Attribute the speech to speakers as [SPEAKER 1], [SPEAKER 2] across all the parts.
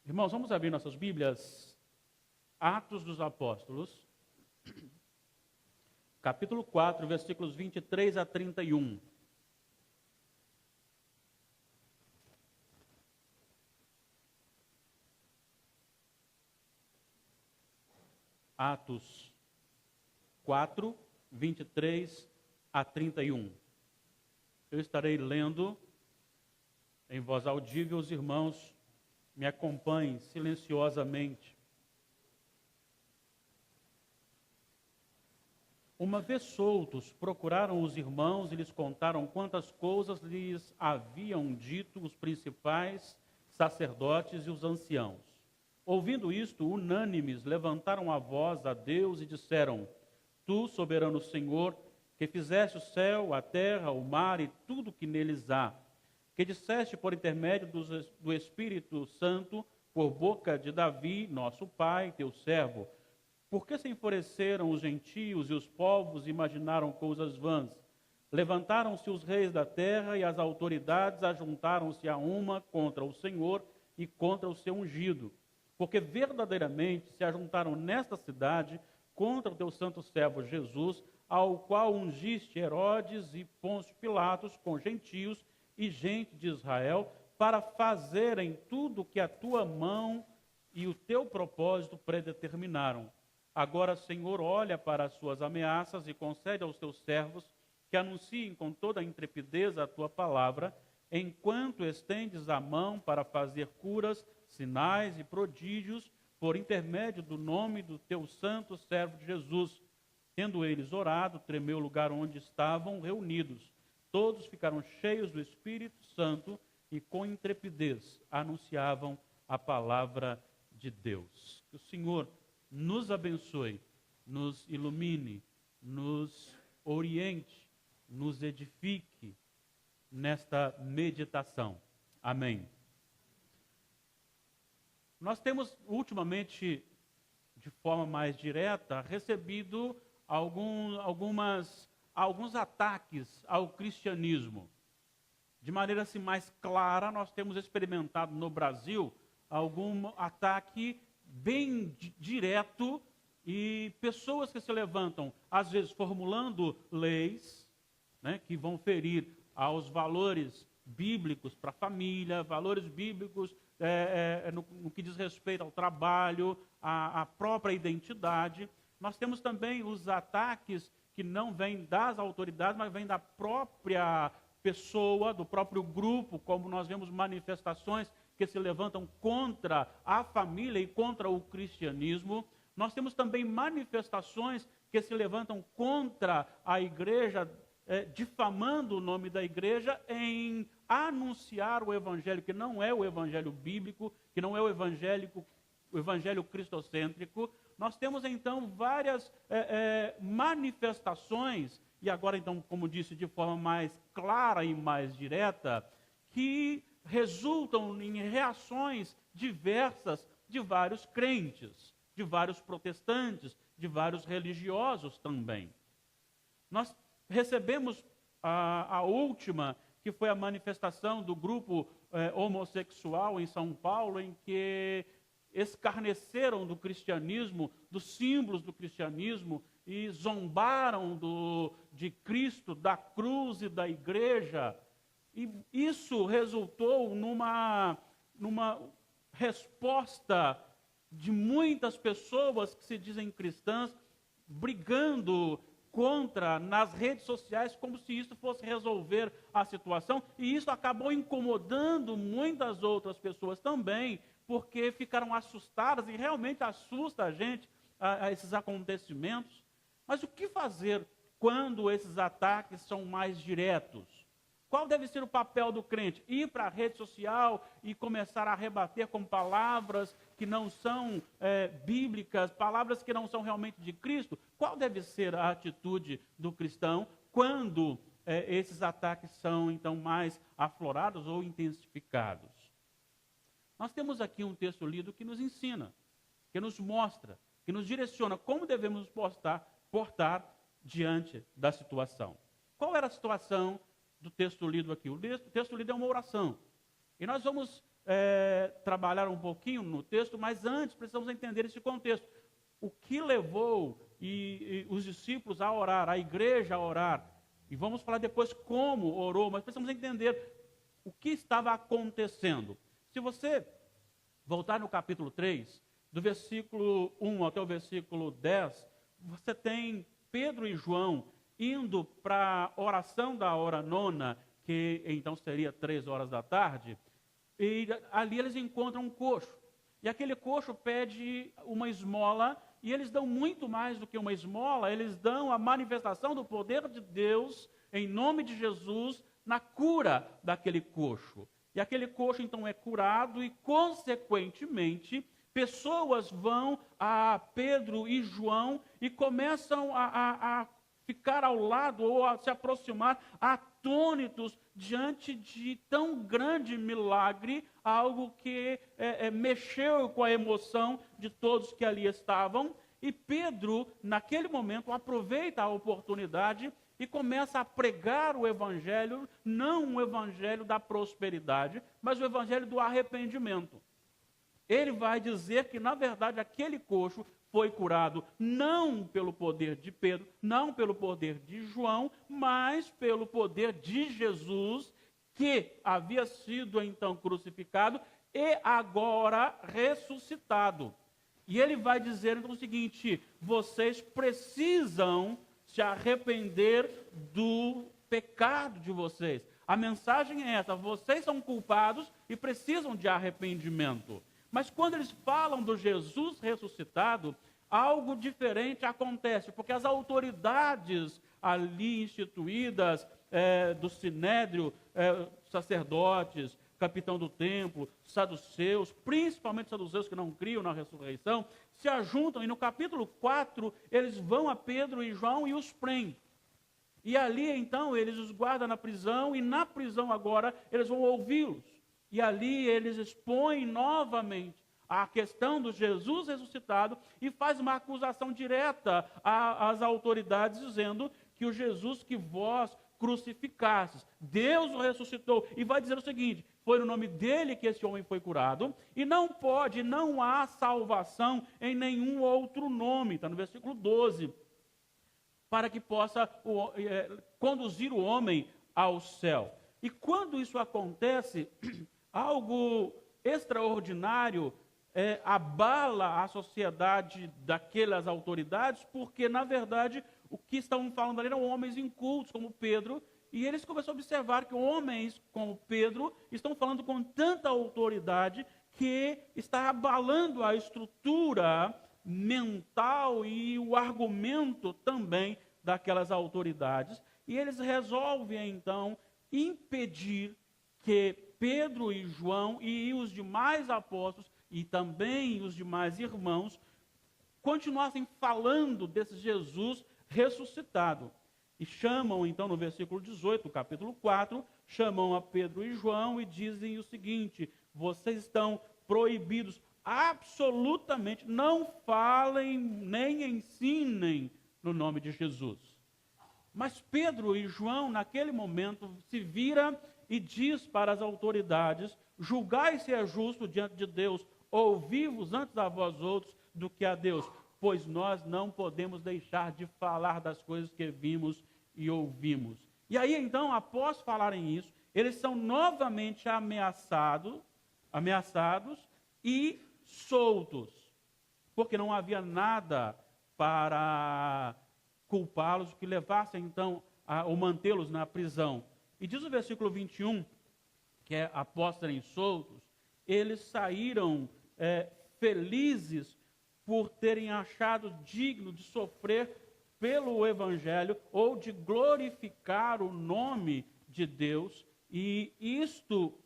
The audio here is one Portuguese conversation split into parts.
[SPEAKER 1] Irmãos, vamos abrir nossas Bíblias. Atos dos Apóstolos, capítulo 4, versículos 23 a 31. Atos 4, 23 a 31. Eu estarei lendo em voz audível, os irmãos me acompanhem silenciosamente. Uma vez soltos, procuraram os irmãos e lhes contaram quantas coisas lhes haviam dito os principais sacerdotes e os anciãos. Ouvindo isto, unânimes, levantaram a voz a Deus e disseram: Tu, soberano Senhor, que fizeste o céu, a terra, o mar e tudo que neles há, que disseste por intermédio do Espírito Santo, por boca de Davi, nosso pai, teu servo, por que se enfureceram os gentios e os povos imaginaram coisas vãs? Levantaram-se os reis da terra e as autoridades ajuntaram-se a uma contra o Senhor e contra o seu ungido, porque verdadeiramente se ajuntaram nesta cidade contra o teu santo servo Jesus, ao qual ungiste Herodes e Pôncio Pilatos com gentios e gente de Israel, para fazerem tudo o que a tua mão e o teu propósito predeterminaram. Agora, Senhor, olha para as suas ameaças e concede aos teus servos que anunciem com toda a intrepidez a tua palavra, enquanto estendes a mão para fazer curas, sinais e prodígios, por intermédio do nome do teu santo servo Jesus. Tendo eles orado, tremeu o lugar onde estavam reunidos. Todos ficaram cheios do Espírito Santo e com intrepidez anunciavam a palavra de Deus. Que o Senhor nos abençoe, nos ilumine, nos oriente, nos edifique nesta meditação. Amém. Nós temos ultimamente, de forma mais direta, recebido alguns ataques ao cristianismo. De maneira assim mais clara, nós temos experimentado no Brasil algum ataque bem direto e pessoas que se levantam, às vezes formulando leis, né, que vão ferir aos valores bíblicos para a família, valores bíblicos no que diz respeito ao trabalho, à própria identidade. Nós temos também os ataques que não vêm das autoridades, mas vêm da própria pessoa, do próprio grupo, como nós vemos manifestações que se levantam contra a família e contra o cristianismo. Nós temos também manifestações que se levantam contra a igreja, difamando o nome da igreja em anunciar o evangelho que não é o evangelho bíblico, que não é o evangelho cristocêntrico. Nós temos então várias manifestações, e agora então, como disse, de forma mais clara e mais direta, que resultam em reações diversas de vários crentes, de vários protestantes, de vários religiosos também. Nós recebemos a última, que foi a manifestação do grupo homossexual em São Paulo, em que escarneceram do cristianismo, dos símbolos do cristianismo, e zombaram de Cristo, da cruz e da igreja. E isso resultou numa resposta de muitas pessoas que se dizem cristãs, brigando contra nas redes sociais, como se isso fosse resolver a situação, e isso acabou incomodando muitas outras pessoas também, porque ficaram assustadas, e realmente assusta a gente a esses acontecimentos. Mas o que fazer quando esses ataques são mais diretos? Qual deve ser o papel do crente? Ir para a rede social e começar a rebater com palavras que não são bíblicas, palavras que não são realmente de Cristo? Qual deve ser a atitude do cristão quando esses ataques são então mais aflorados ou intensificados? Nós temos aqui um texto lido que nos ensina, que nos mostra, que nos direciona como devemos portar diante da situação. Qual era a situação do texto lido aqui? O texto lido é uma oração. E nós vamos trabalhar um pouquinho no texto, mas antes precisamos entender esse contexto. O que levou os discípulos a orar, a igreja a orar. E vamos falar depois como orou, mas precisamos entender o que estava acontecendo. Se você voltar no capítulo 3, do versículo 1 até o versículo 10, você tem Pedro e João indo para a oração da hora nona, que então seria 3 horas da tarde, e ali eles encontram um coxo. E aquele coxo pede uma esmola, e eles dão muito mais do que uma esmola, eles dão a manifestação do poder de Deus, em nome de Jesus, na cura daquele coxo. E aquele coxo então é curado e, consequentemente, pessoas vão a Pedro e João e começam a ficar ao lado ou a se aproximar atônitos diante de tão grande milagre, algo que mexeu com a emoção de todos que ali estavam. E Pedro, naquele momento, aproveita a oportunidade e começa a pregar o evangelho, não o evangelho da prosperidade, mas o evangelho do arrependimento. Ele vai dizer que, na verdade, aquele coxo foi curado não pelo poder de Pedro, não pelo poder de João, mas pelo poder de Jesus, que havia sido então crucificado e agora ressuscitado. E ele vai dizer então o seguinte: vocês precisam se arrepender do pecado de vocês. A mensagem é essa: vocês são culpados e precisam de arrependimento. Mas quando eles falam do Jesus ressuscitado, algo diferente acontece, porque as autoridades ali instituídas, do Sinédrio, sacerdotes, capitão do templo, saduceus, principalmente saduceus que não criam na ressurreição, se ajuntam e no capítulo 4 eles vão a Pedro e João e os prendem. E ali então eles os guardam na prisão e na prisão agora eles vão ouvi-los. E ali eles expõem novamente a questão do Jesus ressuscitado e faz uma acusação direta às autoridades, dizendo que o Jesus que vós crucificastes, Deus o ressuscitou. E vai dizer o seguinte: foi no nome dele que esse homem foi curado, e não há salvação em nenhum outro nome. Está no versículo 12. Para que possa conduzir o homem ao céu. E quando isso acontece, algo extraordinário abala a sociedade daquelas autoridades, porque, na verdade, o que estavam falando ali eram homens incultos, como Pedro, e eles começaram a observar que homens como Pedro estão falando com tanta autoridade que está abalando a estrutura mental e o argumento também daquelas autoridades. E eles resolvem, então, impedir que Pedro e João e os demais apóstolos e também os demais irmãos continuassem falando desse Jesus ressuscitado. E chamam, então, no versículo 18, do capítulo 4, chamam a Pedro e João e dizem o seguinte: vocês estão proibidos absolutamente, não falem nem ensinem no nome de Jesus. Mas Pedro e João, naquele momento, se vira e diz para as autoridades: julgai se é justo diante de Deus ouvir-vos antes a vós outros do que a Deus, pois nós não podemos deixar de falar das coisas que vimos e ouvimos. E aí então, após falarem isso, eles são novamente ameaçados e soltos, porque não havia nada para culpá-los, que levasse então ou mantê-los na prisão. E diz o versículo 21, que após serem soltos, eles saíram felizes por terem achado digno de sofrer pelo Evangelho ou de glorificar o nome de Deus. E isto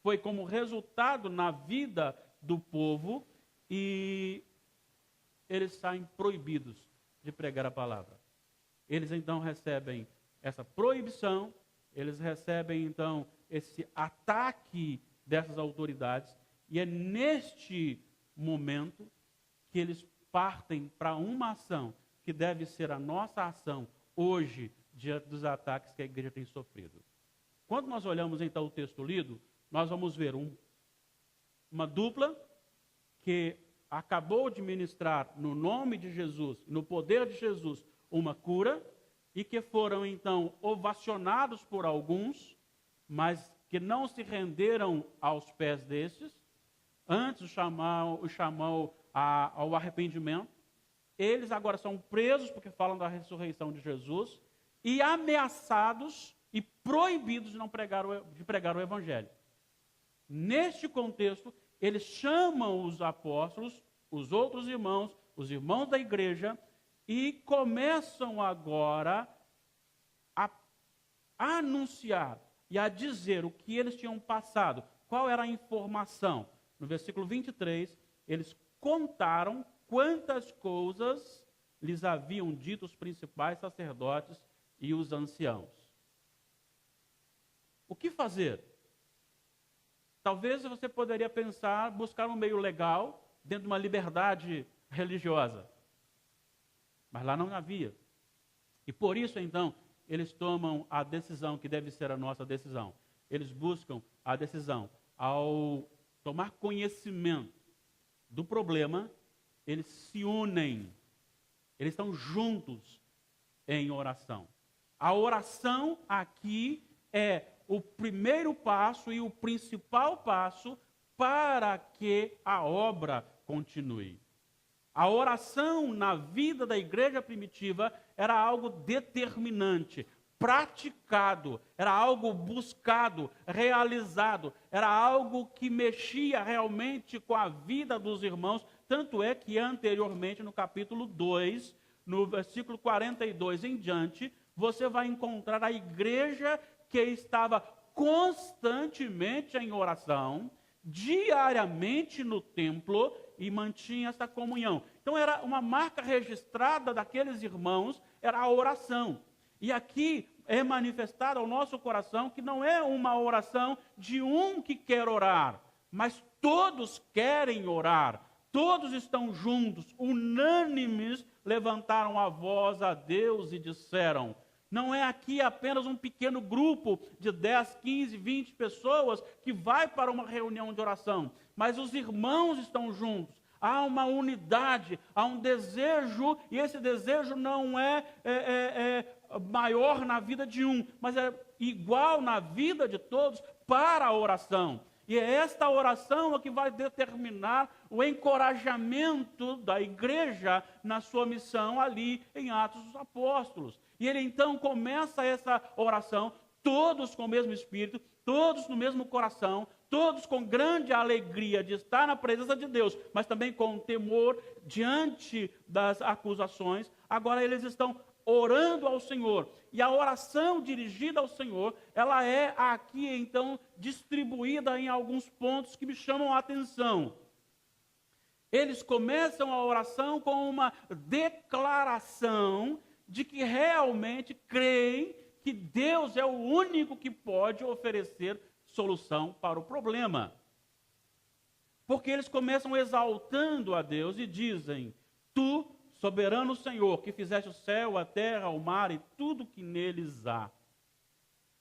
[SPEAKER 1] foi como resultado na vida do povo, e eles saem proibidos de pregar a palavra. Eles então recebem essa proibição, eles recebem então esse ataque dessas autoridades, e é neste momento que eles partem para uma ação que deve ser a nossa ação hoje, diante dos ataques que a igreja tem sofrido. Quando nós olhamos então o texto lido, nós vamos ver uma dupla que acabou de ministrar no nome de Jesus, no poder de Jesus, uma cura, e que foram então ovacionados por alguns, mas que não se renderam aos pés destes, antes o chamou ao arrependimento. Eles agora são presos porque falam da ressurreição de Jesus e ameaçados e proibidos de pregar o evangelho. Neste contexto, eles chamam os apóstolos, os outros irmãos, os irmãos da igreja, e começam agora a anunciar e a dizer o que eles tinham passado, qual era a informação. No versículo 23, eles contaram quantas coisas lhes haviam dito os principais sacerdotes e os anciãos. O que fazer? Talvez você poderia pensar, buscar um meio legal, dentro de uma liberdade religiosa. Mas lá não havia. E por isso, então, eles tomam a decisão que deve ser a nossa decisão. Eles buscam a decisão. Ao tomar conhecimento do problema, eles se unem. Eles estão juntos em oração. A oração aqui é o primeiro passo e o principal passo para que a obra continue. A oração na vida da igreja primitiva era algo determinante, praticado, era algo buscado, realizado, era algo que mexia realmente com a vida dos irmãos, tanto é que anteriormente no capítulo 2, no versículo 42 em diante, você vai encontrar a igreja que estava constantemente em oração, diariamente no templo, e mantinha essa comunhão. Então era uma marca registrada daqueles irmãos, era a oração. E aqui é manifestado ao nosso coração que não é uma oração de um que quer orar, mas todos querem orar, todos estão juntos, unânimes, levantaram a voz a Deus e disseram. Não é aqui apenas um pequeno grupo de 10, 15, 20 pessoas que vai para uma reunião de oração, mas os irmãos estão juntos. Há uma unidade, há um desejo, e esse desejo não é maior na vida de um, mas é igual na vida de todos para a oração. E é esta oração que vai determinar o encorajamento da igreja na sua missão ali em Atos dos Apóstolos. E ele então começa essa oração, todos com o mesmo espírito, todos no mesmo coração, todos com grande alegria de estar na presença de Deus, mas também com temor diante das acusações. Agora eles estão orando ao Senhor. E a oração dirigida ao Senhor, ela é aqui então distribuída em alguns pontos que me chamam a atenção. Eles começam a oração com uma declaração de que realmente creem que Deus é o único que pode oferecer solução para o problema. Porque eles começam exaltando a Deus e dizem: Tu, soberano Senhor, que fizeste o céu, a terra, o mar e tudo que neles há.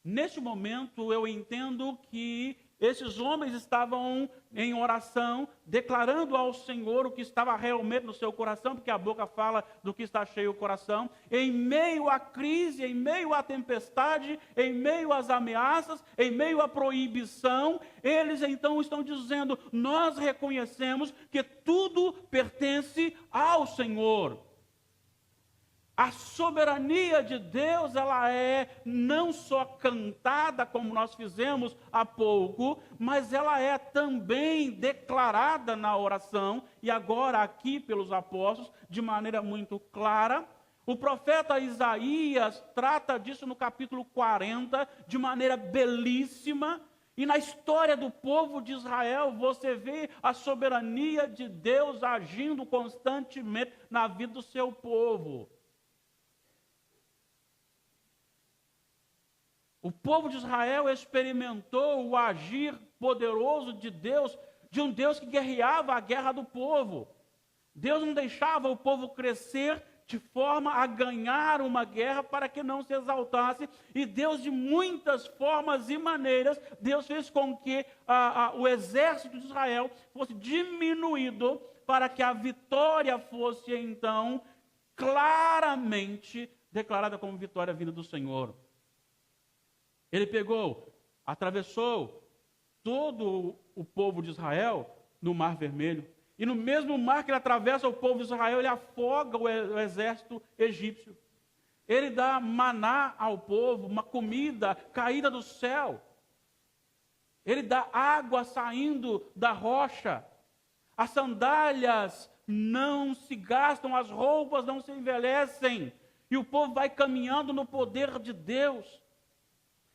[SPEAKER 1] Neste momento eu entendo que esses homens estavam em oração, declarando ao Senhor o que estava realmente no seu coração, porque a boca fala do que está cheio o coração. Em meio à crise, em meio à tempestade, em meio às ameaças, em meio à proibição, eles então estão dizendo: nós reconhecemos que tudo pertence ao Senhor. A soberania de Deus, ela é não só cantada, como nós fizemos há pouco, mas ela é também declarada na oração, e agora aqui pelos apóstolos, de maneira muito clara. O profeta Isaías trata disso no capítulo 40, de maneira belíssima, e na história do povo de Israel, você vê a soberania de Deus agindo constantemente na vida do seu povo. O povo de Israel experimentou o agir poderoso de um Deus que guerreava a guerra do povo. Deus não deixava o povo crescer de forma a ganhar uma guerra para que não se exaltasse. E Deus, de muitas formas e maneiras, Deus fez com que o exército de Israel fosse diminuído para que a vitória fosse então claramente declarada como vitória vinda do Senhor. Ele pegou, atravessou todo o povo de Israel no Mar Vermelho. E no mesmo mar que ele atravessa o povo de Israel, ele afoga o exército egípcio. Ele dá maná ao povo, uma comida caída do céu. Ele dá água saindo da rocha. As sandálias não se gastam, as roupas não se envelhecem. E o povo vai caminhando no poder de Deus.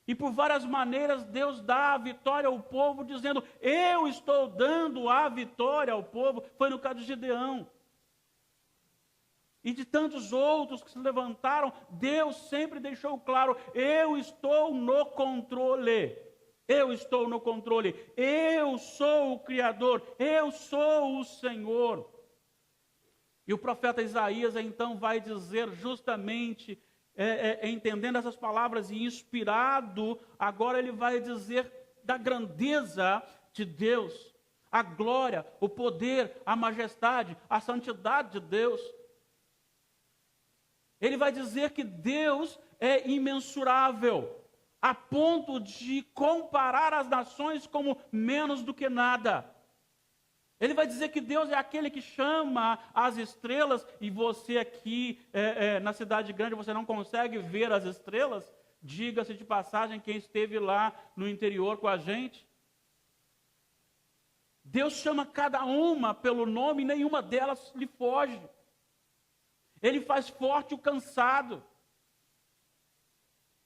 [SPEAKER 1] E por várias maneiras Deus dá a vitória ao povo, dizendo, eu estou dando a vitória ao povo. Foi no caso de Gideão. E de tantos outros que se levantaram, Deus sempre deixou claro, eu estou no controle. Eu estou no controle. Eu sou o Criador. Eu sou o Senhor. E o profeta Isaías então vai dizer justamente, entendendo essas palavras e inspirado, agora ele vai dizer da grandeza de Deus, a glória, o poder, a majestade, a santidade de Deus. Ele vai dizer que Deus é imensurável, a ponto de comparar as nações como menos do que nada. Ele vai dizer que Deus é aquele que chama as estrelas, e você aqui na cidade grande, você não consegue ver as estrelas. Diga-se de passagem, quem esteve lá no interior com a gente. Deus chama cada uma pelo nome e nenhuma delas lhe foge. Ele faz forte o cansado.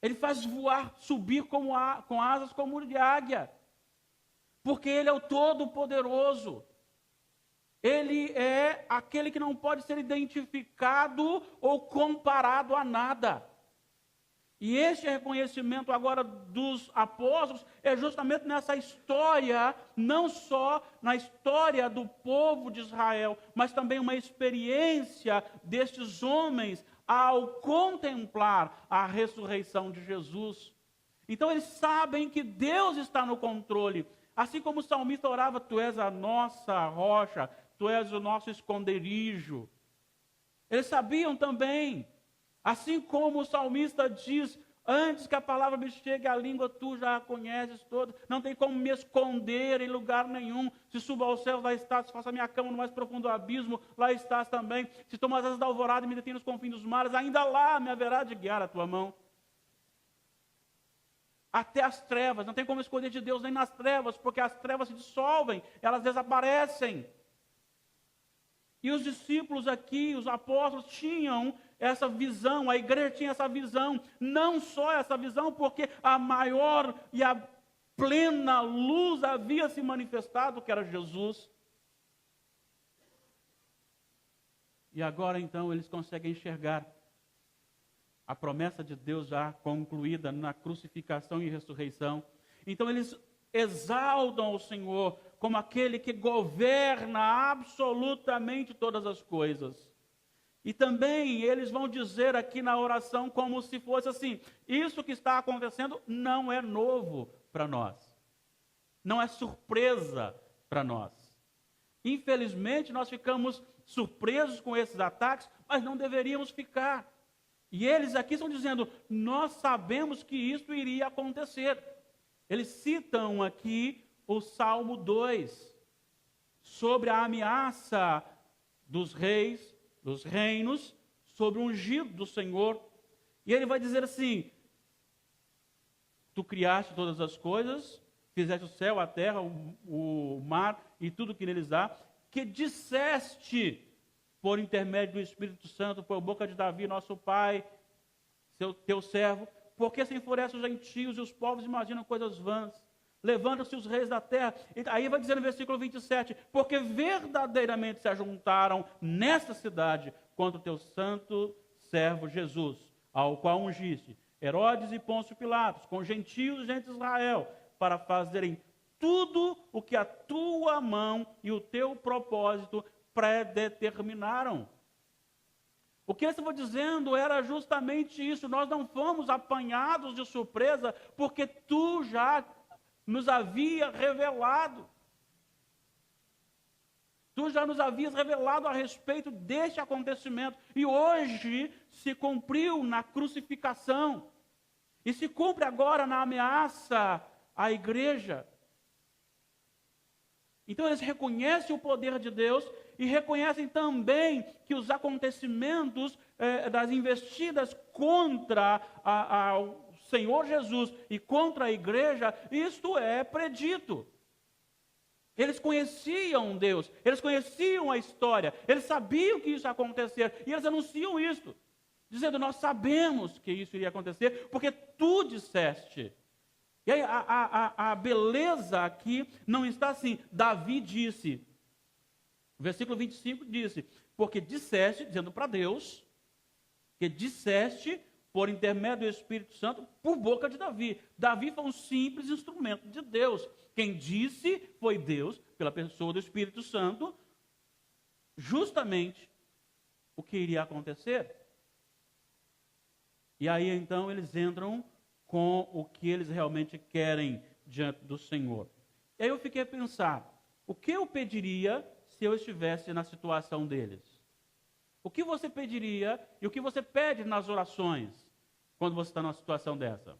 [SPEAKER 1] Ele faz voar, subir com asas como de águia. Porque Ele é o Todo-Poderoso. Ele é aquele que não pode ser identificado ou comparado a nada. E este reconhecimento agora dos apóstolos é justamente nessa história, não só na história do povo de Israel, mas também uma experiência destes homens ao contemplar a ressurreição de Jesus. Então eles sabem que Deus está no controle. Assim como o salmista orava, tu és a nossa rocha, tu és o nosso esconderijo. Eles sabiam também, assim como o salmista diz, antes que a palavra me chegue à língua, tu já a conheces toda, não tem como me esconder em lugar nenhum. Se suba aos céus, lá estás, se faça minha cama no mais profundo abismo, lá estás também. Se tomas as asas da alvorada e me detém nos confins dos mares, ainda lá me haverá de guiar a tua mão. Até as trevas, não tem como esconder de Deus nem nas trevas, porque as trevas se dissolvem, elas desaparecem. E os discípulos aqui, os apóstolos, tinham essa visão, a igreja tinha essa visão, não só essa visão, porque a maior e a plena luz havia se manifestado, que era Jesus. E agora então eles conseguem enxergar a promessa de Deus já concluída na crucificação e ressurreição. Então eles exaltam o Senhor como aquele que governa absolutamente todas as coisas. E também eles vão dizer aqui na oração como se fosse assim, isso que está acontecendo não é novo para nós. Não é surpresa para nós. Infelizmente nós ficamos surpresos com esses ataques, mas não deveríamos ficar. E eles aqui estão dizendo, nós sabemos que isso iria acontecer. Eles citam aqui o Salmo 2, sobre a ameaça dos reis, dos reinos, sobre o ungido do Senhor. E ele vai dizer assim, tu criaste todas as coisas, fizeste o céu, a terra, o mar e tudo que neles há, que disseste, por intermédio do Espírito Santo, por boca de Davi, nosso pai, teu servo, porque se enfurecem os gentios e os povos imaginam coisas vãs. Levantam-se os reis da terra. E aí vai dizer no versículo 27, porque verdadeiramente se ajuntaram nesta cidade contra o teu santo servo Jesus, ao qual ungiste Herodes e Pôncio Pilatos, com gentios e gente de Israel, para fazerem tudo o que a tua mão e o teu propósito predeterminaram. O que eles estavam dizendo era justamente isso: nós não fomos apanhados de surpresa, porque tu já nos havia revelado. Tu já nos havias revelado a respeito deste acontecimento. E hoje se cumpriu na crucificação. E se cumpre agora na ameaça à igreja. Então eles reconhecem o poder de Deus e reconhecem também que os acontecimentos das investidas contra o Senhor Jesus e contra a igreja, isto é predito. Eles conheciam Deus, eles conheciam a história, eles sabiam que isso ia acontecer, e eles anunciam isso, dizendo: nós sabemos que isso iria acontecer, porque tu disseste. E aí a beleza aqui não está assim: Davi disse, versículo 25 disse, porque disseste, dizendo para Deus, que disseste por intermédio do Espírito Santo, por boca de Davi. Davi foi um simples instrumento de Deus. Quem disse foi Deus, pela pessoa do Espírito Santo, justamente o que iria acontecer. E aí então eles entram com o que eles realmente querem diante do Senhor. E aí eu fiquei a pensar: o que eu pediria se eu estivesse na situação deles? O que você pediria e o que você pede nas orações quando você está numa situação dessa?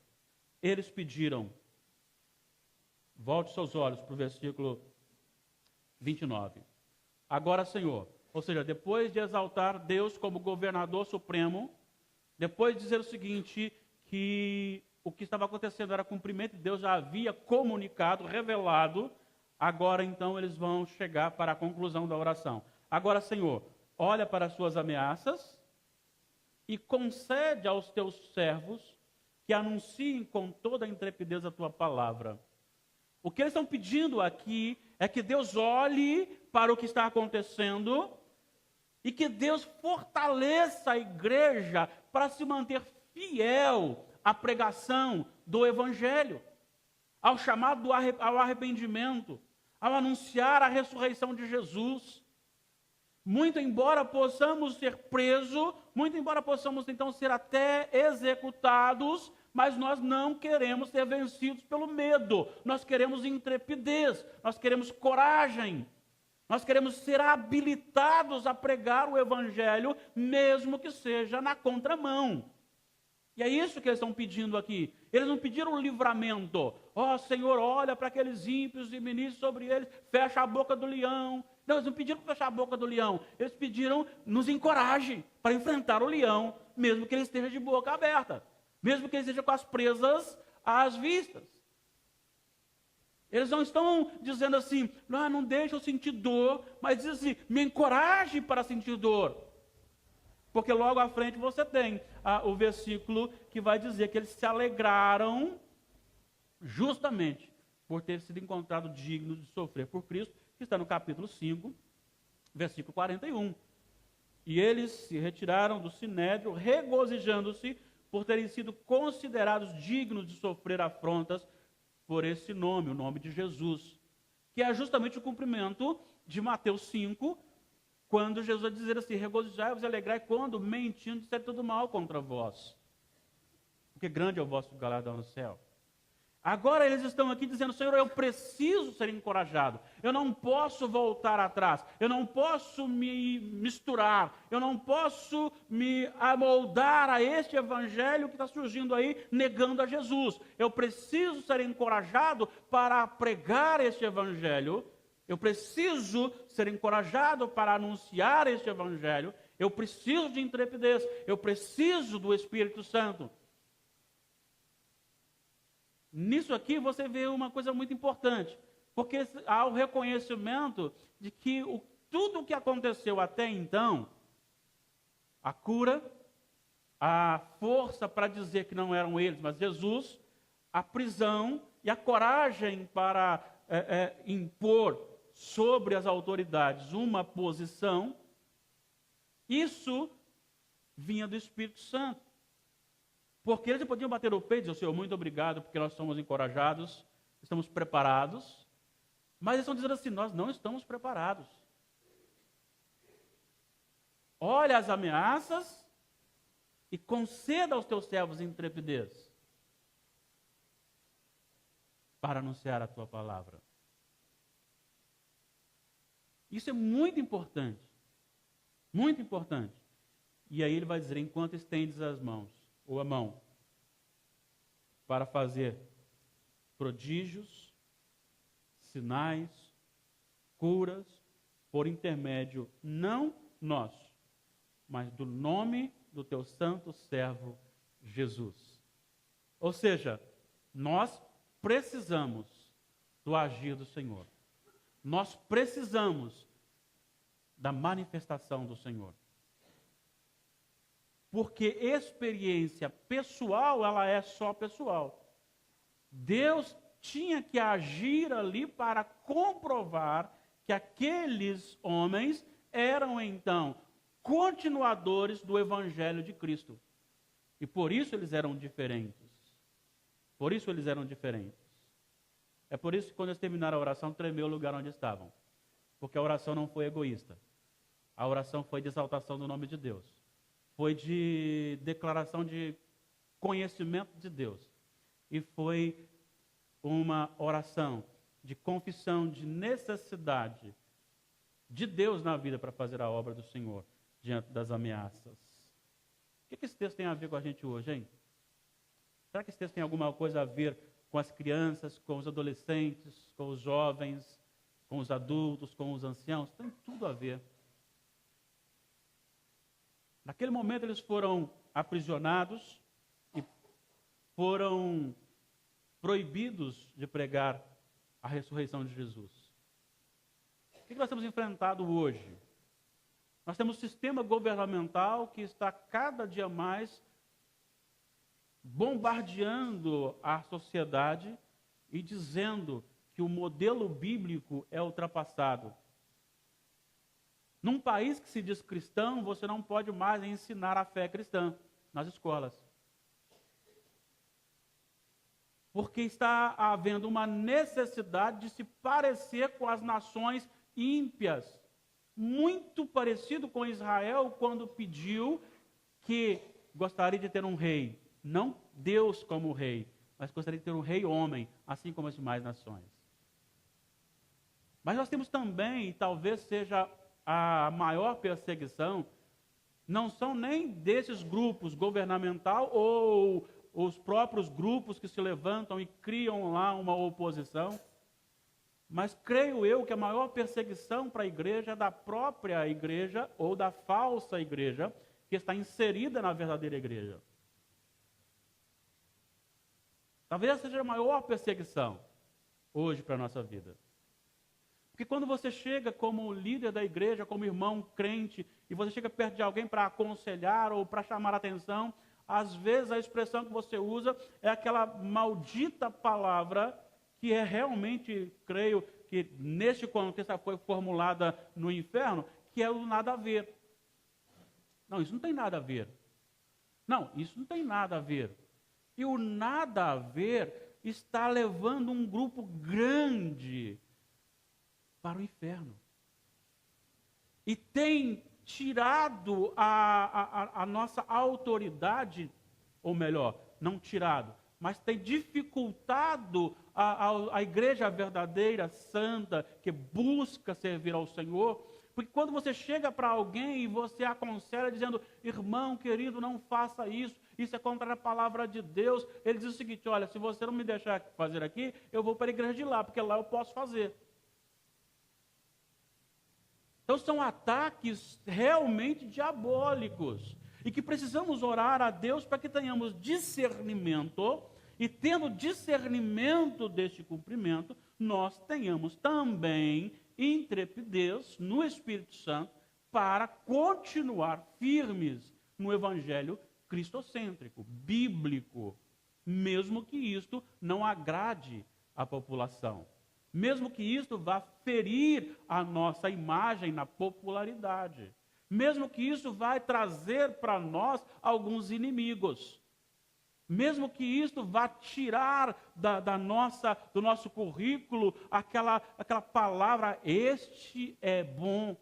[SPEAKER 1] Eles pediram. Volte seus olhos para o versículo 29. Agora, Senhor, ou seja, depois de exaltar Deus como governador supremo, depois de dizer o seguinte, que o que estava acontecendo era cumprimento de Deus, já havia comunicado, revelado, agora então eles vão chegar para a conclusão da oração. Agora, Senhor, olha para as suas ameaças e concede aos teus servos que anunciem com toda a intrepidez a tua palavra. O que eles estão pedindo aqui é que Deus olhe para o que está acontecendo e que Deus fortaleça a igreja para se manter fiel à pregação do Evangelho, ao chamado ao arrependimento, ao anunciar a ressurreição de Jesus. Muito embora possamos ser presos, muito embora possamos então ser até executados, mas nós não queremos ser vencidos pelo medo. Nós queremos intrepidez, nós queremos coragem, nós queremos ser habilitados a pregar o Evangelho, mesmo que seja na contramão. E é isso que eles estão pedindo aqui. Eles não pediram livramento. Ó, Senhor, olha para aqueles ímpios e ministros sobre eles, fecha a boca do leão. Não, eles não pediram para fechar a boca do leão. Eles pediram, nos encoraje para enfrentar o leão, mesmo que ele esteja de boca aberta, mesmo que ele esteja com as presas às vistas. Eles não estão dizendo assim: não deixa eu sentir dor, mas diz assim: me encoraje para sentir dor. Porque logo à frente você tem o versículo que vai dizer que eles se alegraram justamente por ter sido encontrado dignos de sofrer por Cristo, que está no capítulo 5, versículo 41. E eles se retiraram do sinédrio, regozijando-se por terem sido considerados dignos de sofrer afrontas por esse nome, o nome de Jesus, que é justamente o cumprimento de Mateus 5, quando Jesus vai dizer assim: regozijai-vos e alegrai quando, mentindo, disser tudo mal contra vós, porque grande é o vosso galardão no céu. Agora eles estão aqui dizendo: Senhor, eu preciso ser encorajado, eu não posso voltar atrás, eu não posso me misturar, eu não posso me amoldar a este evangelho que está surgindo aí, negando a Jesus. Eu preciso ser encorajado para pregar este evangelho, eu preciso ser encorajado para anunciar este evangelho, eu preciso de intrepidez, eu preciso do Espírito Santo. Nisso aqui você vê uma coisa muito importante, porque há o reconhecimento de que tudo o que aconteceu até então, a cura, a força para dizer que não eram eles, mas Jesus, a prisão e a coragem para impor sobre as autoridades uma posição, isso vinha do Espírito Santo. Porque eles podiam bater o peito e dizer: Senhor, muito obrigado, porque nós somos encorajados, estamos preparados. Mas eles estão dizendo assim: nós não estamos preparados. olha as ameaças e conceda aos teus servos intrepidez para anunciar a tua palavra. Isso é muito importante. Muito importante. E aí ele vai dizer, enquanto estendes as mãos, ou a mão, para fazer prodígios, sinais, curas, por intermédio não nosso, mas do nome do teu santo servo Jesus. Ou seja, nós precisamos do agir do Senhor. Nós precisamos da manifestação do Senhor. Porque experiência pessoal, ela é só pessoal. Deus tinha que agir ali para comprovar que aqueles homens eram então continuadores do Evangelho de Cristo. E por isso eles eram diferentes. Por isso eles eram diferentes. É por isso que quando eles terminaram a oração, tremeu o lugar onde estavam. Porque a oração não foi egoísta. A oração foi de exaltação do nome de Deus. Foi de declaração de conhecimento de Deus. E foi uma oração de confissão de necessidade de Deus na vida para fazer a obra do Senhor diante das ameaças. O que esse texto tem a ver com a gente hoje, hein? Será que esse texto tem alguma coisa a ver com as crianças, com os adolescentes, com os jovens, com os adultos, com os anciãos? Tem tudo a ver. Naquele momento eles foram aprisionados e foram proibidos de pregar a ressurreição de Jesus. O que nós temos enfrentado hoje? Nós temos um sistema governamental que está cada dia mais bombardeando a sociedade e dizendo que o modelo bíblico é ultrapassado. Num país que se diz cristão, você não pode mais ensinar a fé cristã nas escolas. Porque está havendo uma necessidade de se parecer com as nações ímpias. Muito parecido com Israel quando pediu que gostaria de ter um rei. Não Deus como rei, mas gostaria de ter um rei homem, assim como as demais nações. Mas nós temos também, e talvez seja a maior perseguição, não são nem desses grupos governamental ou os próprios grupos que se levantam e criam lá uma oposição, mas creio eu que a maior perseguição para a igreja é da própria igreja ou da falsa igreja que está inserida na verdadeira igreja. Talvez essa seja a maior perseguição hoje para a nossa vida. Porque quando você chega como líder da igreja, como irmão crente, e você chega perto de alguém para aconselhar ou para chamar a atenção, às vezes a expressão que você usa é aquela maldita palavra que é realmente, creio, que neste contexto foi formulada no inferno, que é o nada a ver. Não, isso não tem nada a ver. Não, isso não tem nada a ver. E o nada a ver está levando um grupo grande para o inferno. E tem tirado a nossa autoridade, ou melhor, não tirado, mas tem dificultado a igreja verdadeira, santa, que busca servir ao Senhor. Porque quando você chega para alguém e você aconselha dizendo, irmão querido, não faça isso, isso é contra a palavra de Deus, ele diz o seguinte, olha, se você não me deixar fazer aqui, eu vou para a igreja de lá, porque lá eu posso fazer. Então são ataques realmente diabólicos e que precisamos orar a Deus para que tenhamos discernimento e tendo discernimento deste cumprimento, nós tenhamos também intrepidez no Espírito Santo para continuar firmes no Evangelho cristocêntrico, bíblico, mesmo que isto não agrade a população. Mesmo que isto vá ferir a nossa imagem na popularidade. Mesmo que isso vá trazer para nós alguns inimigos. Mesmo que isto vá tirar do nosso currículo aquela palavra, este é bom.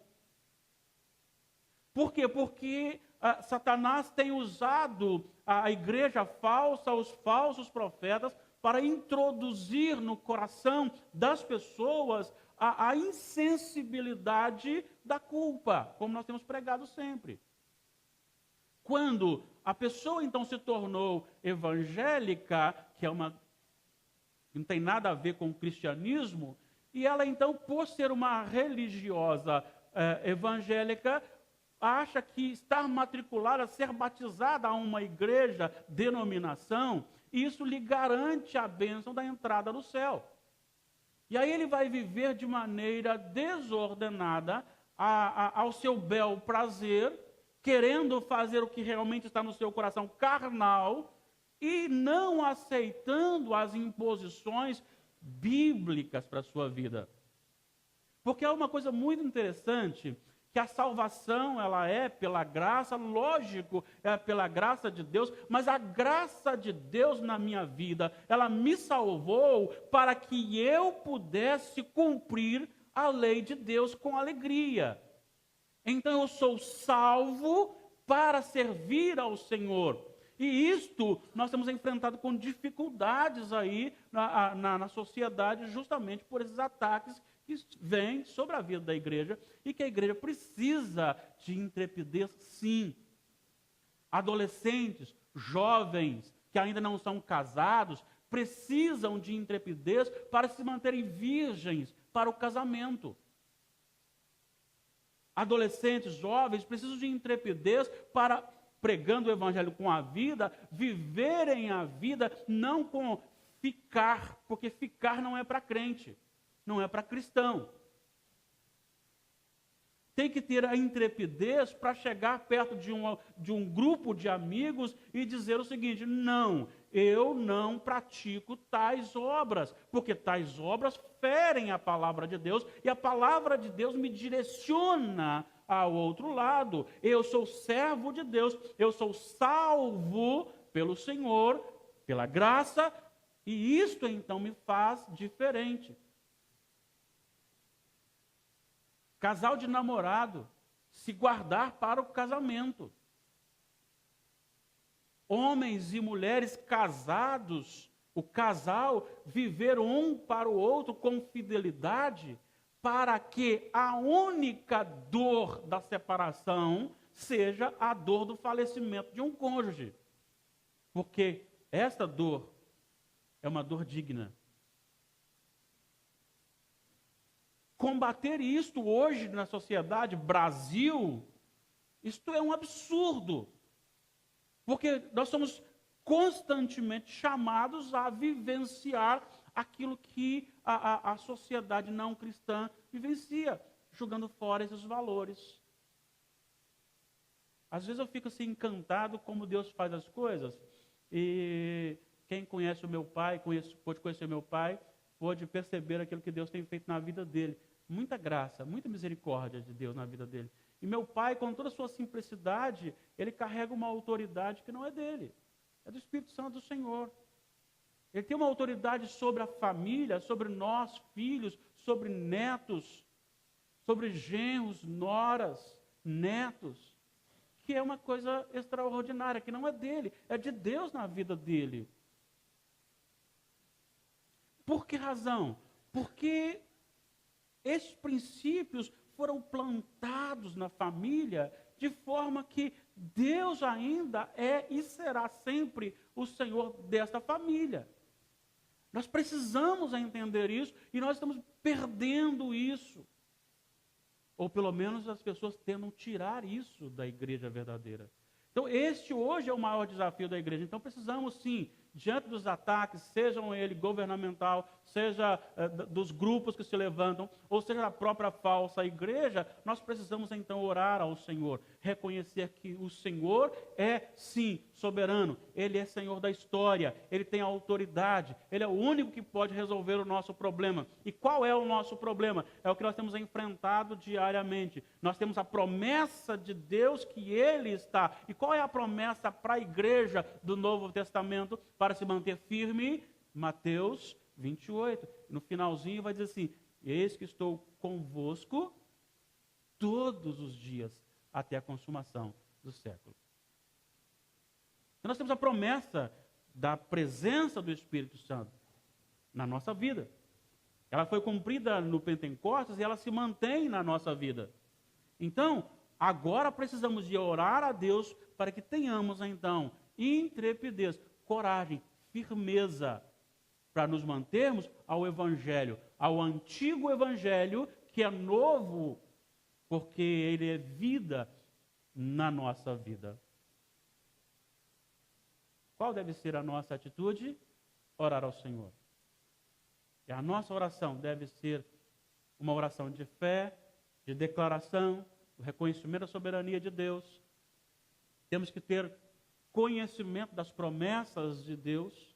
[SPEAKER 1] Por quê? Porque Satanás tem usado a igreja falsa, os falsos profetas, para introduzir no coração das pessoas a insensibilidade da culpa, como nós temos pregado sempre. Quando a pessoa então se tornou evangélica, que não tem nada a ver com o cristianismo, e ela então, por ser uma religiosa evangélica, acha que estar matriculada, ser batizada a uma igreja, denominação, isso lhe garante a bênção da entrada no céu. E aí ele vai viver de maneira desordenada, ao seu bel prazer, querendo fazer o que realmente está no seu coração carnal, e não aceitando as imposições bíblicas para a sua vida. Porque é uma coisa muito interessante, que a salvação, ela é pela graça, lógico, é pela graça de Deus, mas a graça de Deus na minha vida, ela me salvou para que eu pudesse cumprir a lei de Deus com alegria. Então eu sou salvo para servir ao Senhor. E isto nós temos enfrentado com dificuldades aí na sociedade, justamente por esses ataques que vêm sobre a vida da igreja e que a igreja precisa de intrepidez, sim. Adolescentes, jovens que ainda não são casados, precisam de intrepidez para se manterem virgens para o casamento. Adolescentes, jovens, precisam de intrepidez para, pregando o evangelho com a vida, viverem a vida não com ficar, porque ficar não é para crente, não é para cristão. Tem que ter a intrepidez para chegar perto de um grupo de amigos e dizer o seguinte: não, eu não pratico tais obras, porque tais obras ferem a palavra de Deus e a palavra de Deus me direciona ao outro lado. Eu sou servo de Deus, eu sou salvo pelo Senhor, pela graça, e isto então me faz diferente. Casal de namorado, se guardar para o casamento. Homens e mulheres casados, o casal viver um para o outro com fidelidade, para que a única dor da separação seja a dor do falecimento de um cônjuge. Porque esta dor é uma dor digna. Combater isto hoje na sociedade Brasil, isto é um absurdo. Porque nós somos constantemente chamados a vivenciar aquilo que a sociedade não cristã vivencia, jogando fora esses valores. Às vezes eu fico assim encantado como Deus faz as coisas. E quem conhece o meu pai, pode conhecer o meu pai, pode perceber aquilo que Deus tem feito na vida dele. Muita graça, muita misericórdia de Deus na vida dele. E meu pai, com toda a sua simplicidade, ele carrega uma autoridade que não é dele. É do Espírito Santo do Senhor. Ele tem uma autoridade sobre a família, sobre nós, filhos, sobre netos, sobre genros, noras, netos, que é uma coisa extraordinária, que não é dele, é de Deus na vida dele. Por que razão? Porque esses princípios foram plantados na família de forma que Deus ainda é e será sempre o Senhor desta família. Nós precisamos entender isso e nós estamos perdendo isso. Ou pelo menos as pessoas tentam tirar isso da igreja verdadeira. Então este hoje é o maior desafio da igreja. Então precisamos sim, diante dos ataques, sejam ele governamental, seja dos grupos que se levantam, ou seja da própria falsa igreja, nós precisamos então orar ao Senhor, reconhecer que o Senhor é sim soberano, Ele é Senhor da história, Ele tem autoridade, Ele é o único que pode resolver o nosso problema. E qual é o nosso problema? É o que nós temos enfrentado diariamente. Nós temos a promessa de Deus que Ele está. E qual é a promessa para a igreja do Novo Testamento? Para se manter firme, Mateus 28. No finalzinho vai dizer assim: eis que estou convosco todos os dias, até a consumação do século. Então, nós temos a promessa da presença do Espírito Santo na nossa vida. Ela foi cumprida no Pentecostes e ela se mantém na nossa vida. Então, agora precisamos de orar a Deus para que tenhamos, então, intrepidez, coragem, firmeza, para nos mantermos ao Evangelho, ao antigo Evangelho, que é novo, porque ele é vida na nossa vida. Qual deve ser a nossa atitude? Orar ao Senhor. E a nossa oração deve ser uma oração de fé, de declaração, do reconhecimento da soberania de Deus. Temos que ter conhecimento das promessas de Deus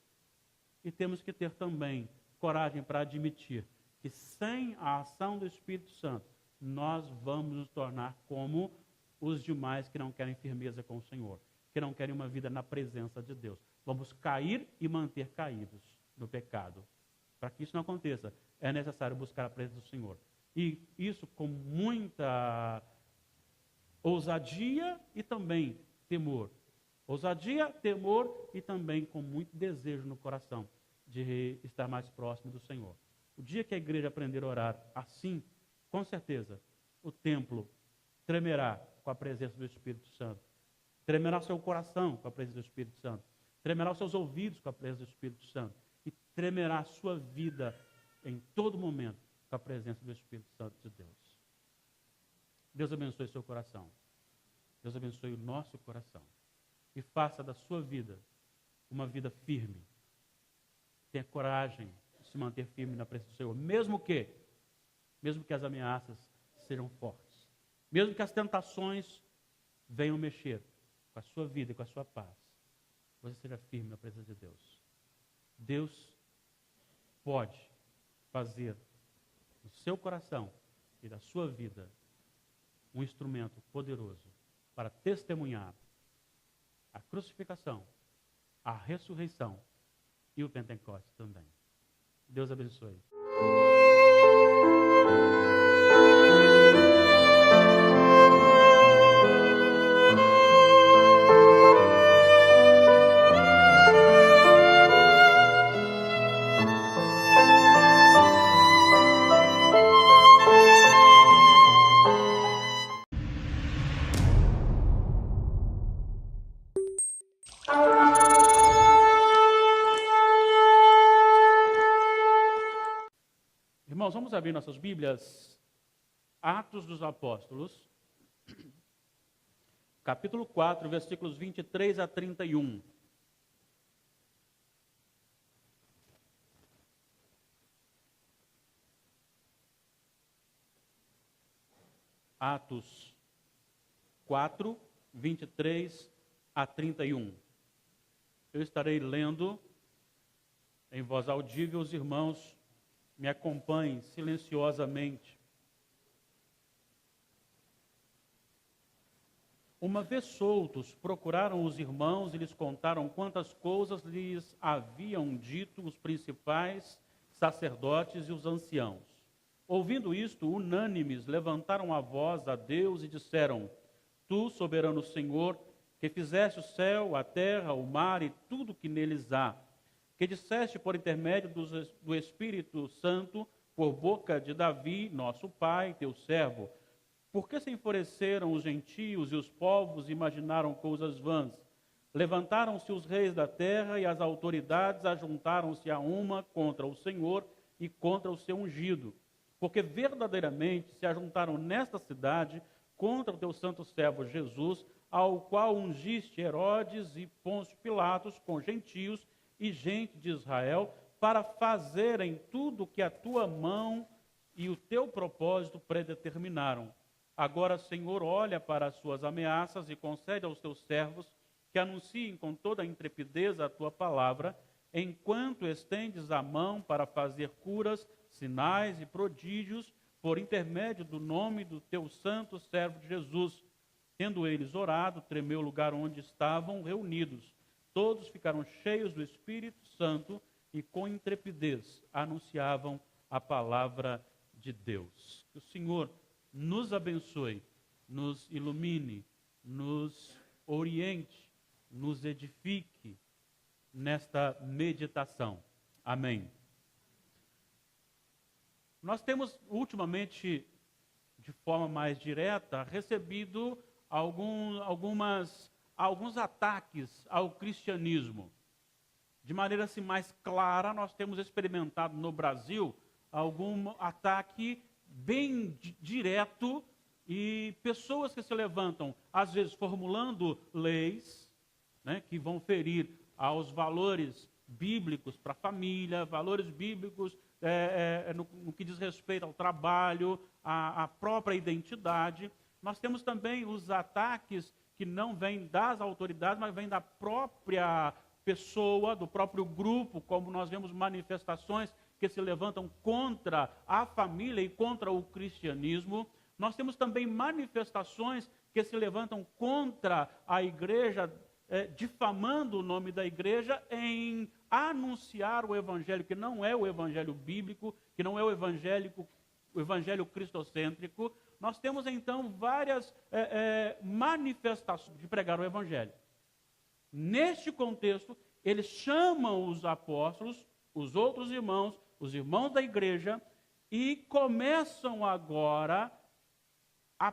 [SPEAKER 1] e temos que ter também coragem para admitir que sem a ação do Espírito Santo, nós vamos nos tornar como os demais que não querem firmeza com o Senhor, que não querem uma vida na presença de Deus. Vamos cair e manter caídos no pecado. Para que isso não aconteça, é necessário buscar a presença do Senhor. E isso com muita ousadia e também temor. Ousadia, temor e também com muito desejo no coração de estar mais próximo do Senhor. O dia que a igreja aprender a orar assim, com certeza, o templo tremerá com a presença do Espírito Santo. Tremerá o seu coração com a presença do Espírito Santo. Tremerá os seus ouvidos com a presença do Espírito Santo. E tremerá a sua vida em todo momento com a presença do Espírito Santo de Deus. Deus abençoe seu coração. Deus abençoe o nosso coração. E faça da sua vida uma vida firme. Tenha coragem de se manter firme na presença do Senhor. Mesmo que as ameaças sejam fortes. Mesmo que as tentações venham mexer com a sua vida e com a sua paz. Você seja firme na presença de Deus. Deus pode fazer do seu coração e da sua vida um instrumento poderoso para testemunhar a crucificação, a ressurreição e o Pentecostes também. Deus abençoe. Irmãos, vamos abrir nossas Bíblias, Atos dos Apóstolos, capítulo 4, versículos 23 a 31. Atos 4, 23 a 31. Eu estarei lendo em voz audível, os irmãos me acompanhem silenciosamente. Uma vez soltos, procuraram os irmãos e lhes contaram quantas coisas lhes haviam dito os principais sacerdotes e os anciãos. Ouvindo isto, unânimes, levantaram a voz a Deus e disseram: Tu, soberano Senhor, que fizeste o céu, a terra, o mar e tudo que neles há, que disseste por intermédio do Espírito Santo, por boca de Davi, nosso pai, teu servo, por que se enfureceram os gentios e os povos e imaginaram coisas vãs? Levantaram-se os reis da terra e as autoridades ajuntaram-se a uma contra o Senhor e contra o seu ungido, porque verdadeiramente se ajuntaram nesta cidade contra o teu santo servo Jesus, ao qual ungiste Herodes e Pôncio Pilatos com gentios e gente de Israel, para fazerem tudo o que a tua mão e o teu propósito predeterminaram. Agora, Senhor, olha para as suas ameaças e concede aos teus servos que anunciem com toda a intrepidez a tua palavra, enquanto estendes a mão para fazer curas, sinais e prodígios, por intermédio do nome do teu santo servo Jesus. Tendo eles orado, tremeu o lugar onde estavam reunidos. Todos ficaram cheios do Espírito Santo e com intrepidez anunciavam a palavra de Deus. Que o Senhor nos abençoe nos ilumine, nos oriente, nos edifique nesta meditação. Amém. Nós temos ultimamente, de forma mais direta, recebido alguns ataques ao cristianismo. De maneira assim mais clara, nós temos experimentado no Brasil algum ataque bem direto e pessoas que se levantam, às vezes formulando leis, né, que vão ferir aos valores bíblicos para a família, valores bíblicos no que diz respeito ao trabalho, à própria identidade. Nós temos também os ataques que não vêm das autoridades, mas vêm da própria pessoa, do próprio grupo, como nós vemos manifestações que se levantam contra a família e contra o cristianismo. Nós temos também manifestações que se levantam contra a igreja, difamando o nome da igreja em anunciar o evangelho que não é o evangelho bíblico, que não é o evangelho cristocêntrico. Nós temos então várias manifestações de pregar o evangelho. Neste contexto, eles chamam os apóstolos, os outros irmãos, os irmãos da igreja, e começam agora a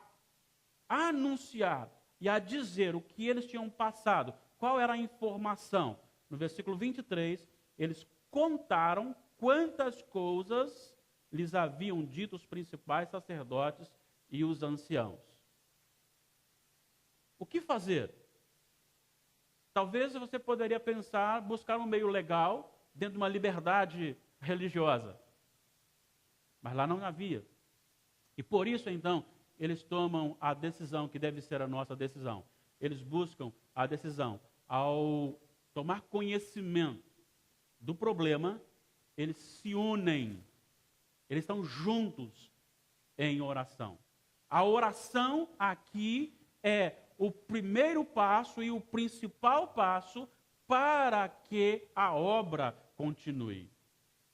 [SPEAKER 1] anunciar e a dizer o que eles tinham passado. Qual era a informação? No versículo 23, eles contaram quantas coisas lhes haviam dito os principais sacerdotes e os anciãos. O que fazer? Talvez você poderia pensar, buscar um meio legal, dentro de uma liberdade religiosa. Mas lá não havia. E por isso, então, eles tomam a decisão que deve ser a nossa decisão. Eles buscam a decisão. Ao tomar conhecimento do problema, eles se unem. Eles estão juntos em oração. A oração aqui é o primeiro passo e o principal passo para que a obra continue.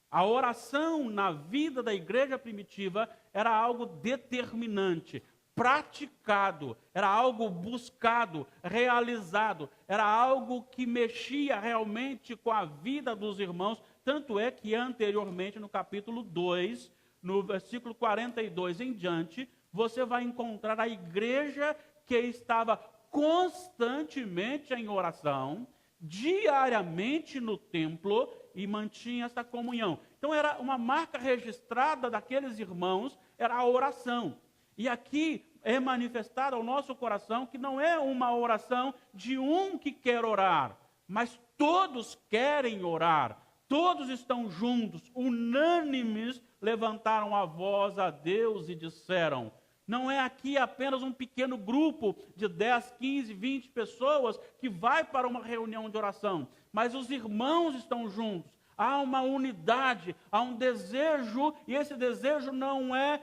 [SPEAKER 1] A oração na vida da igreja primitiva era algo determinante, praticado, era algo buscado, realizado, era algo que mexia realmente com a vida dos irmãos. Tanto é que anteriormente, no capítulo 2, no versículo 42 em diante, você vai encontrar a igreja que estava constantemente em oração, diariamente no templo, e mantinha essa comunhão. Então era uma marca registrada daqueles irmãos, era a oração. E aqui é manifestada ao nosso coração que não é uma oração de um que quer orar, mas todos querem orar. Todos estão juntos, unânimes, levantaram a voz a Deus e disseram. Não é aqui apenas um pequeno grupo de 10, 15, 20 pessoas que vai para uma reunião de oração, mas os irmãos estão juntos. Há uma unidade, há um desejo, e esse desejo não é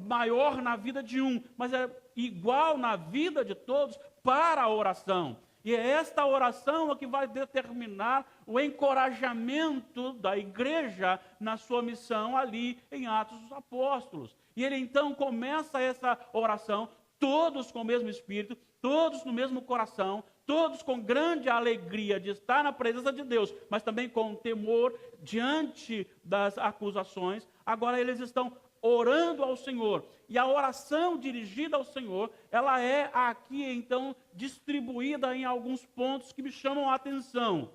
[SPEAKER 1] maior na vida de um, mas é igual na vida de todos para a oração. E é esta oração que vai determinar o encorajamento da igreja na sua missão ali em Atos dos Apóstolos. E ele então começa essa oração, todos com o mesmo espírito, todos no mesmo coração, todos com grande alegria de estar na presença de Deus, mas também com temor diante das acusações. Agora eles estão orando ao Senhor. E a oração dirigida ao Senhor, ela é aqui então distribuída em alguns pontos que me chamam a atenção.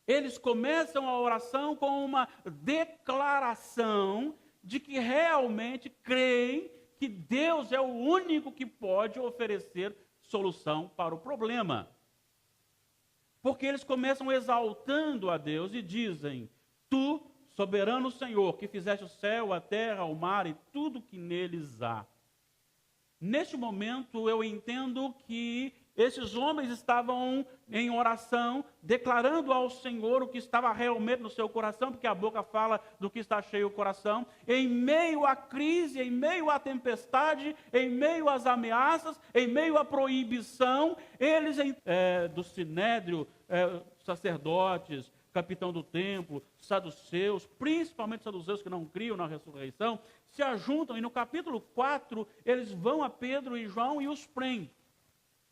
[SPEAKER 1] Eles começam a oração com uma declaração de que realmente creem que Deus é o único que pode oferecer solução para o problema. Porque eles começam exaltando a Deus e dizem: Tu, soberano Senhor, que fizeste o céu, a terra, o mar e tudo que neles há. Neste momento eu entendo que esses homens estavam em oração, declarando ao Senhor o que estava realmente no seu coração, porque a boca fala do que está cheio o coração. Em meio à crise, em meio à tempestade, em meio às ameaças, em meio à proibição, eles do Sinédrio, sacerdotes, capitão do templo, saduceus, principalmente saduceus que não criam na ressurreição, se ajuntam e no capítulo 4 eles vão a Pedro e João e os prendem.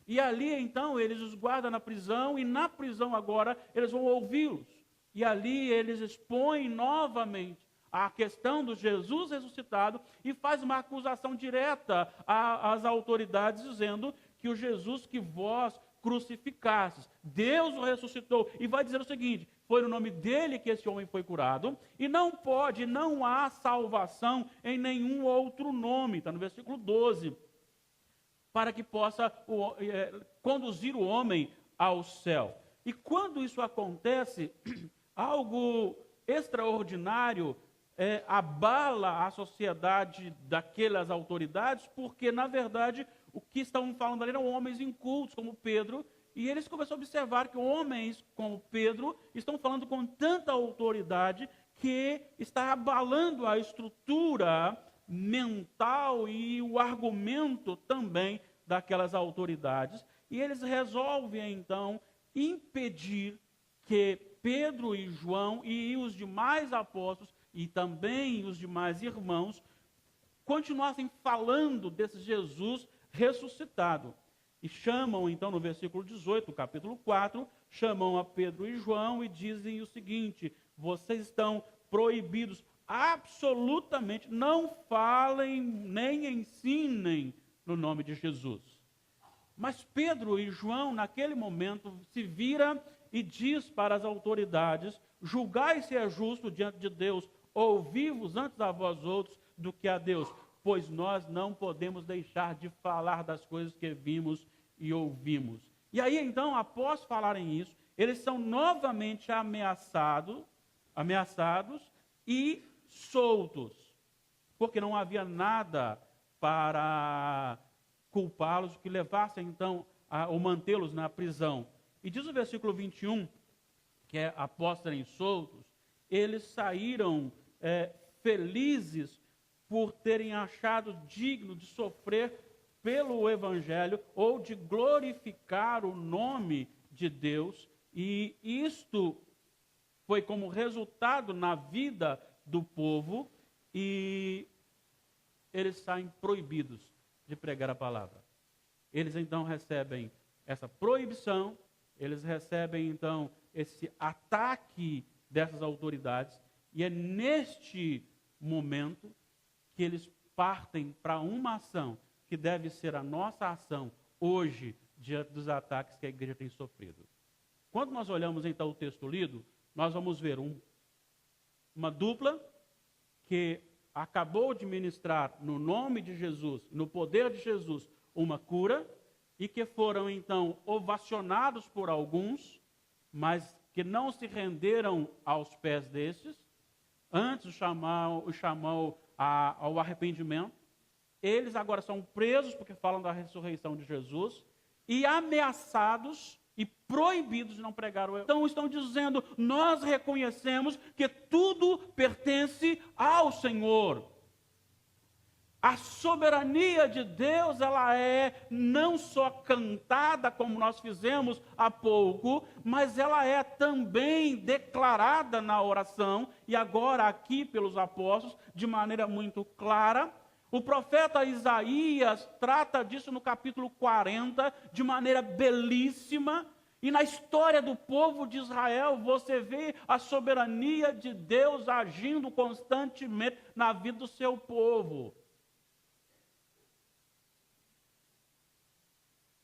[SPEAKER 1] E ali então eles os guardam na prisão e na prisão agora eles vão ouvi-los. E ali eles expõem novamente a questão do Jesus ressuscitado e faz uma acusação direta às autoridades dizendo que o Jesus que vós crucificastes, Deus o ressuscitou, e vai dizer o seguinte: foi no nome dele que esse homem foi curado, e não há salvação em nenhum outro nome, está no versículo 12, para que possa conduzir o homem ao céu. E quando isso acontece, algo extraordinário abala a sociedade daquelas autoridades, porque na verdade o que estavam falando ali eram homens incultos, como Pedro, e eles começam a observar que homens como Pedro estão falando com tanta autoridade que está abalando a estrutura mental e o argumento também daquelas autoridades. E eles resolvem, então, impedir que Pedro e João e os demais apóstolos e também os demais irmãos continuassem falando desse Jesus ressuscitado. E chamam, então, no versículo 18, capítulo 4, chamam a Pedro e João e dizem o seguinte: vocês estão proibidos absolutamente, não falem nem ensinem no nome de Jesus. Mas Pedro e João, naquele momento, se vira e diz para as autoridades: julgai se é justo diante de Deus ouvir-vos antes a vós outros do que a Deus, pois nós não podemos deixar de falar das coisas que vimos e ouvimos. E aí então, após falarem isso, eles são novamente ameaçados e soltos, porque não havia nada para culpá-los, que levasse então ou mantê-los na prisão. E diz o versículo 21, que após serem soltos, eles saíram felizes por terem achado digno de sofrer pelo Evangelho ou de glorificar o nome de Deus. E isto foi como resultado na vida do povo, e eles saem proibidos de pregar a palavra. Eles então recebem essa proibição, eles recebem então esse ataque dessas autoridades, e é neste momento que eles partem para uma ação que deve ser a nossa ação hoje, diante dos ataques que a igreja tem sofrido. Quando nós olhamos então o texto lido, nós vamos ver uma dupla que acabou de ministrar no nome de Jesus, no poder de Jesus, uma cura, e que foram então ovacionados por alguns, mas que não se renderam aos pés destes, antes o chamou ao arrependimento. Eles agora são presos porque falam da ressurreição de Jesus e ameaçados e proibidos de não pregar o evangelho. Então estão dizendo: nós reconhecemos que tudo pertence ao Senhor. A soberania de Deus, ela é não só cantada, como nós fizemos há pouco, mas ela é também declarada na oração, e agora aqui pelos apóstolos, de maneira muito clara. O profeta Isaías trata disso no capítulo 40, de maneira belíssima. E na história do povo de Israel, você vê a soberania de Deus agindo constantemente na vida do seu povo.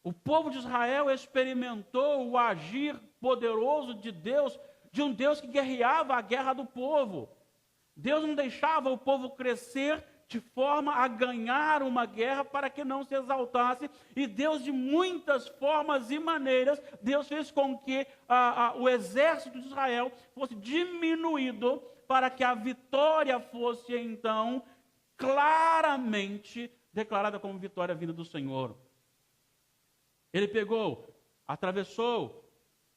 [SPEAKER 1] O povo de Israel experimentou o agir poderoso de Deus, de um Deus que guerreava a guerra do povo. Deus não deixava o povo crescer de forma a ganhar uma guerra para que não se exaltasse. E Deus, de muitas formas e maneiras, Deus fez com que o exército de Israel fosse diminuído para que a vitória fosse, então, claramente declarada como vitória vinda do Senhor. Ele atravessou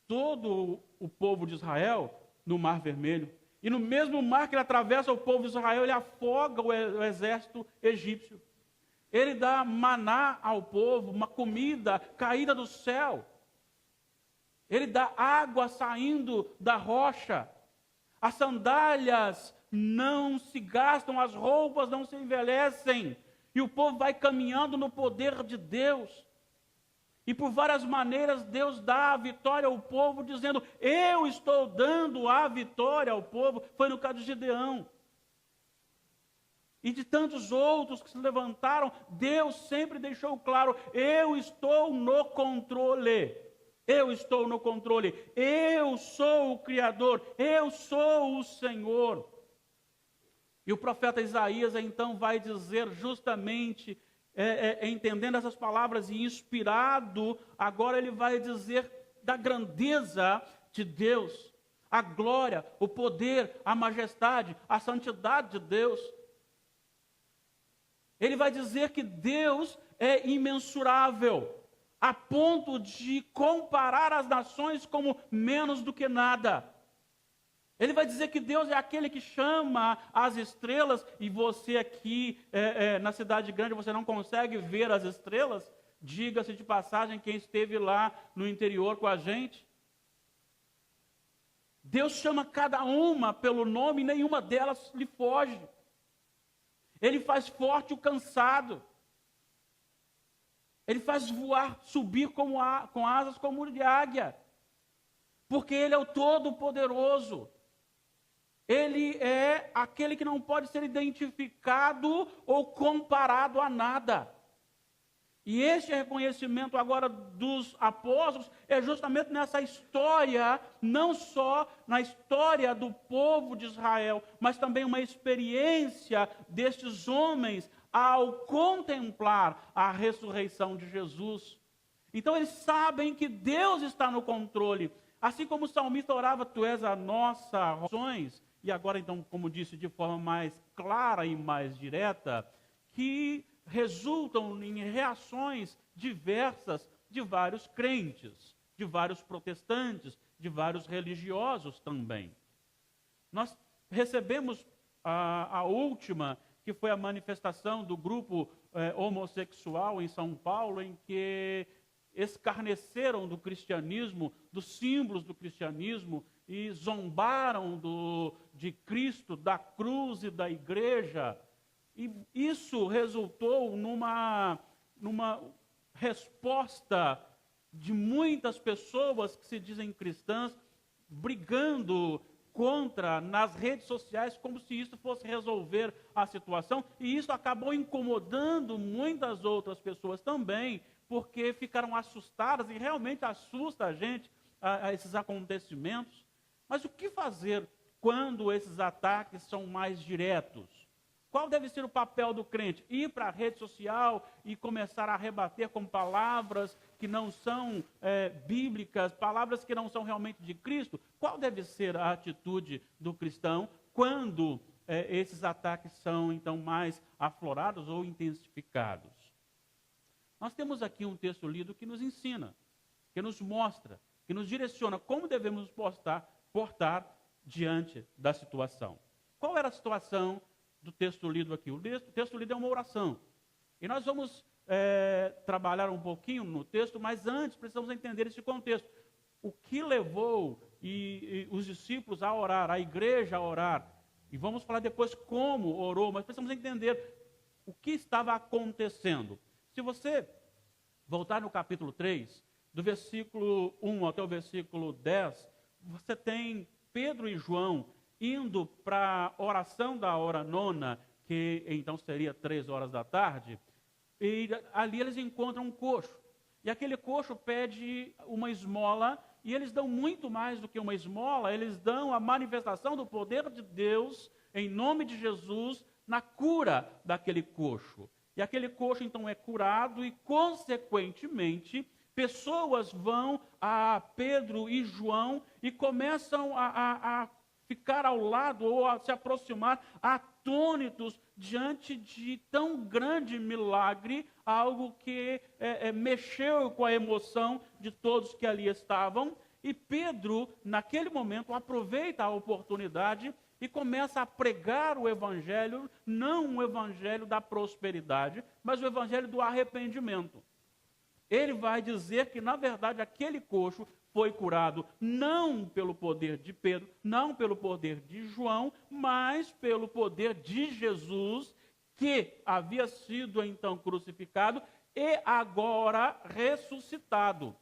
[SPEAKER 1] todo o povo de Israel no Mar Vermelho. E no mesmo mar que ele atravessa o povo de Israel, ele afoga o exército egípcio. Ele dá maná ao povo, uma comida caída do céu. Ele dá água saindo da rocha. As sandálias não se gastam, as roupas não se envelhecem. E o povo vai caminhando no poder de Deus. E por várias maneiras Deus dá a vitória ao povo, dizendo: eu estou dando a vitória ao povo. Foi no caso de Gideão. E de tantos outros que se levantaram, Deus sempre deixou claro: eu estou no controle. Eu estou no controle. Eu sou o Criador. Eu sou o Senhor. E o profeta Isaías então vai dizer justamente, entendendo essas palavras e inspirado, agora ele vai dizer da grandeza de Deus, a glória, o poder, a majestade, a santidade de Deus. Ele vai dizer que Deus é imensurável, a ponto de comparar as nações como menos do que nada. Ele vai dizer que Deus é aquele que chama as estrelas, e você aqui na cidade grande, você não consegue ver as estrelas. Diga-se de passagem, quem esteve lá no interior com a gente. Deus chama cada uma pelo nome, e nenhuma delas lhe foge. Ele faz forte o cansado. Ele faz voar, subir com asas como de águia. Porque Ele é o Todo-Poderoso. Ele é aquele que não pode ser identificado ou comparado a nada. E este reconhecimento agora dos apóstolos é justamente nessa história, não só na história do povo de Israel, mas também uma experiência destes homens ao contemplar a ressurreição de Jesus. Então eles sabem que Deus está no controle. Assim como o salmista orava: tu és a nossa razões. E agora então, como disse, de forma mais clara e mais direta, que resultam em reações diversas de vários crentes, de vários protestantes, de vários religiosos também. Nós recebemos a última, que foi a manifestação do grupo homossexual em São Paulo, em que escarneceram do cristianismo, dos símbolos do cristianismo, e zombaram de Cristo, da cruz e da igreja. E isso resultou numa resposta de muitas pessoas que se dizem cristãs, brigando contra nas redes sociais, como se isso fosse resolver a situação. E isso acabou incomodando muitas outras pessoas também, porque ficaram assustadas, e realmente assusta a gente a esses acontecimentos. Mas o que fazer quando esses ataques são mais diretos? Qual deve ser o papel do crente? Ir para a rede social e começar a rebater com palavras que não são bíblicas, palavras que não são realmente de Cristo? Qual deve ser a atitude do cristão quando esses ataques são então mais aflorados ou intensificados? Nós temos aqui um texto lido que nos ensina, que nos mostra, que nos direciona como devemos nos portar diante da situação. Qual era a situação do texto lido aqui? O texto lido é uma oração. E nós vamos trabalhar um pouquinho no texto, mas antes precisamos entender esse contexto. O que levou os discípulos a orar, a igreja a orar. E vamos falar depois como orou, mas precisamos entender o que estava acontecendo. Se você voltar no capítulo 3, do versículo 1 até o versículo 10, você tem Pedro e João indo para a oração da hora nona, que então seria 3 horas da tarde, e ali eles encontram um coxo. E aquele coxo pede uma esmola, e eles dão muito mais do que uma esmola, eles dão a manifestação do poder de Deus, em nome de Jesus, na cura daquele coxo. E aquele coxo então é curado e, consequentemente, pessoas vão a Pedro e João e começam a ficar ao lado ou a se aproximar atônitos diante de tão grande milagre, algo que mexeu com a emoção de todos que ali estavam. E Pedro, naquele momento, aproveita a oportunidade e começa a pregar o evangelho, não o evangelho da prosperidade, mas o evangelho do arrependimento. Ele vai dizer que, na verdade, aquele coxo foi curado não pelo poder de Pedro, não pelo poder de João, mas pelo poder de Jesus, que havia sido então crucificado e agora ressuscitado.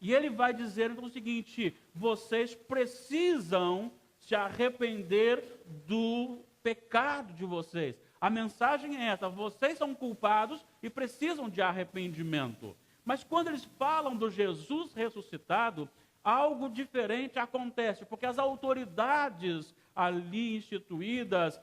[SPEAKER 1] E ele vai dizer então o seguinte: vocês precisam se arrepender do pecado de vocês. A mensagem é essa: vocês são culpados e precisam de arrependimento. Mas quando eles falam do Jesus ressuscitado, algo diferente acontece, porque as autoridades ali instituídas,